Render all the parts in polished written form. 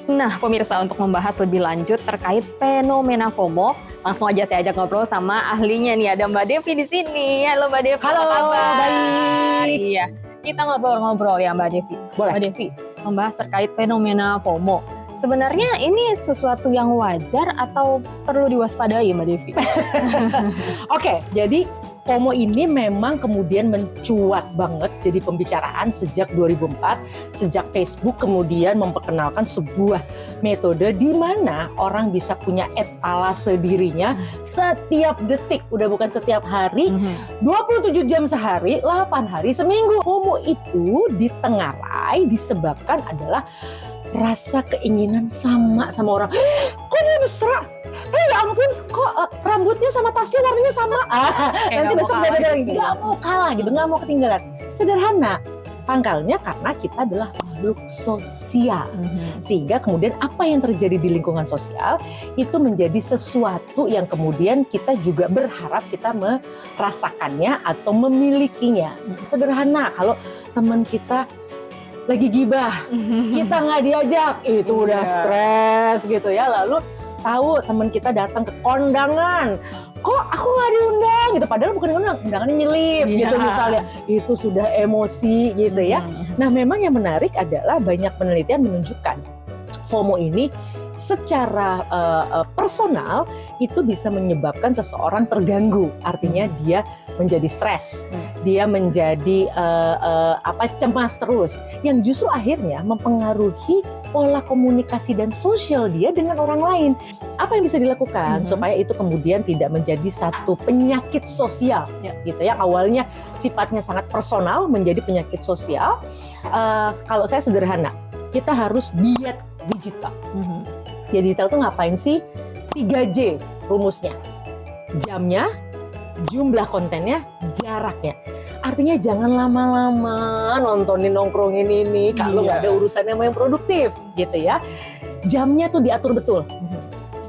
Nah, pemirsa, untuk membahas lebih lanjut terkait fenomena FOMO, langsung aja saya ajak ngobrol sama ahlinya nih. Ada Mbak Devi di sini. Halo Mbak Devi, Halo, apa kabar? baik. Iya, kita ngobrol-ngobrol ya Mbak Devi. Boleh. Mbak Devi, membahas terkait fenomena FOMO. Sebenarnya ini sesuatu yang wajar atau perlu diwaspadai Mbak Devi? Oke, jadi FOMO ini memang kemudian mencuat banget jadi pembicaraan sejak 2004, sejak Facebook kemudian memperkenalkan sebuah metode di mana orang bisa punya etalase dirinya setiap detik, udah bukan setiap hari, 27 jam sehari, 8 hari seminggu. FOMO itu ditengarai disebabkan adalah rasa keinginan sama orang. Kok dia mesra? Ya ampun, kok rambutnya sama tasnya warnanya sama? Nanti besok beda-beda lagi. Gak mau kalah gitu, gak mau ketinggalan. Sederhana. Pangkalnya karena kita adalah makhluk sosial. Sehingga kemudian apa yang terjadi di lingkungan sosial itu menjadi sesuatu yang kemudian kita juga berharap kita merasakannya atau memilikinya. Sederhana, kalau teman kita lagi gibah, kita nggak diajak, itu udah stres gitu ya. Lalu tahu teman kita datang ke kondangan, kok aku nggak diundang gitu, padahal bukan undangannya nyelip gitu misalnya, itu sudah emosi gitu ya. Nah, memang yang menarik adalah banyak penelitian menunjukkan FOMO ini secara personal itu bisa menyebabkan seseorang terganggu, artinya dia menjadi stres, dia menjadi cemas terus, yang justru akhirnya mempengaruhi pola komunikasi dan sosial dia dengan orang lain. Apa yang bisa dilakukan supaya itu kemudian tidak menjadi satu penyakit sosial, gitu ya? Awalnya sifatnya sangat personal menjadi penyakit sosial. Kalau saya sederhana, kita harus diet digital. Ya, digital itu ngapain sih? 3J rumusnya. Jamnya, jumlah kontennya, jaraknya. Artinya jangan lama-lama nontonin, nongkrongin ini kalau nggak ada urusan yang produktif gitu ya. Jamnya tuh diatur betul.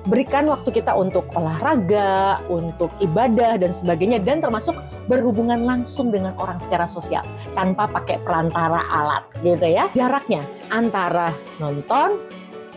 Berikan waktu kita untuk olahraga, untuk ibadah dan sebagainya, dan termasuk berhubungan langsung dengan orang secara sosial tanpa pakai perantara alat gitu ya. Jaraknya antara nonton,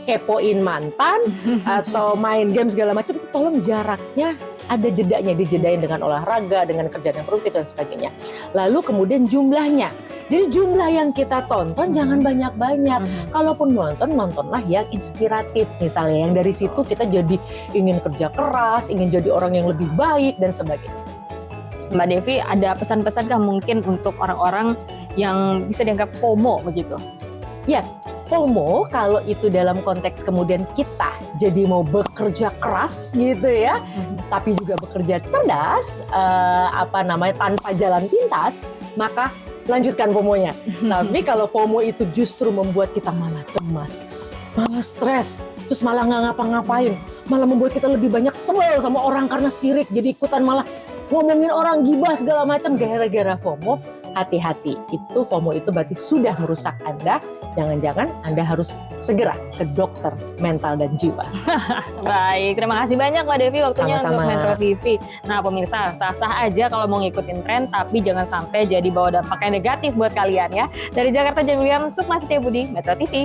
kepoin mantan atau main game segala macam, itu tolong jaraknya ada jedanya, dijedain dengan olahraga, dengan kerjaan yang produktif dan sebagainya. Lalu kemudian jumlahnya, jadi jumlah yang kita tonton jangan banyak-banyak. Kalaupun nonton, nontonlah yang inspiratif misalnya, yang dari situ kita jadi ingin kerja keras, ingin jadi orang yang lebih baik dan sebagainya. Mbak Devi, ada pesan-pesan kah mungkin untuk orang-orang yang bisa dianggap FOMO begitu? Ya, FOMO kalau itu dalam konteks kemudian kita jadi mau bekerja keras gitu ya, tapi juga bekerja cerdas, tanpa jalan pintas, maka lanjutkan FOMO-nya. Tapi kalau FOMO itu justru membuat kita malah cemas, malah stres, terus malah nggak ngapa-ngapain, malah membuat kita lebih banyak sebel sama orang karena sirik, jadi ikutan malah ngomongin orang, gibah segala macam gara-gara FOMO. Hati-hati, itu FOMO itu berarti sudah merusak Anda. Jangan-jangan Anda harus segera ke dokter mental dan jiwa. Baik, terima kasih banyak Mbak Devi waktunya untuk Metro TV. Nah pemirsa, sah-sah aja kalau mau ngikutin tren, tapi jangan sampai jadi bawa dampak yang negatif buat kalian ya. Dari Jakarta, Jan William, Sukma Setia Budi, Metro TV.